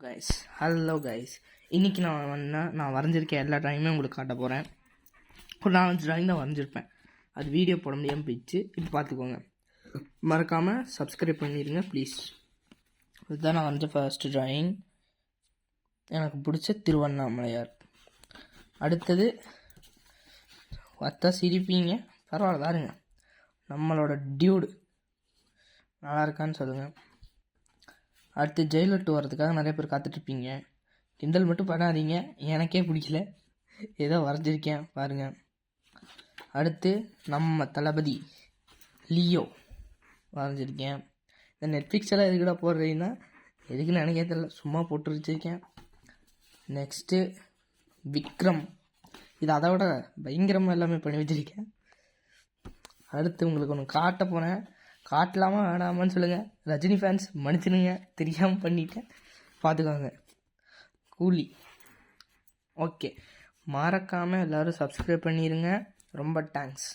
Guys, hello guys. இன்றைக்கி நான் வரைஞ்சிருக்க எல்லா ட்ராயிங்குமே உங்களுக்கு காட்ட போகிறேன். ஒரு 4-5 ட்ராயிங் தான் வரைஞ்சிருப்பேன். அது வீடியோ போட முடியாமல் போயிடுச்சு. இப்போ பார்த்துக்கோங்க. மறக்காமல் சப்ஸ்கிரைப் பண்ணிடுங்க ப்ளீஸ். இதுதான் நான் வரைஞ்ச ஃபர்ஸ்ட் ட்ராயிங். எனக்கு பிடிச்ச திருவண்ணாமலையார். அடுத்தது பார்த்தா சிரிப்பீங்க, பரவாயில்ல பாருங்க, நம்மளோட டியூடு நல்லா இருக்கான்னு சொல்லுங்கள். அடுத்து ஜெயிலர் 2 வரதுக்காக நிறைய பேர் காத்துட்ருப்பீங்க. கிண்டல் மட்டும் பண்ணாதீங்க, எனக்கே பிடிக்கல, ஏதோ வரைஞ்சிருக்கேன் பாருங்கள். அடுத்து நம்ம தளபதி லியோ வரைஞ்சிருக்கேன். இந்த நெட்ஃப்ளிக்ஸ் எல்லாம் எதுக்குடா போடுறீங்கன்னா எதுக்குன்னு எனக்கே தெரியல, சும்மா போட்டு வச்சுருக்கேன். நெக்ஸ்ட்டு விக்ரம், இது அதை விட பயங்கரமாக எல்லாமே பண்ணி வச்சுருக்கேன். அடுத்து உங்களுக்கு ஒன்று காட்ட போகிறேன், காட்டலாமா வேணாமான்னு சொல்லுங்கள். ரஜினி ஃபேன்ஸ் மன்னிச்சிடுங்க, தெரியாமல் பண்ணிட்டேன், பார்த்துக்கோங்க. கூலி. ஓகே, மறக்காமல் எல்லோரும் சப்ஸ்கிரைப் பண்ணிடுங்க. ரொம்ப தேங்க்ஸ்.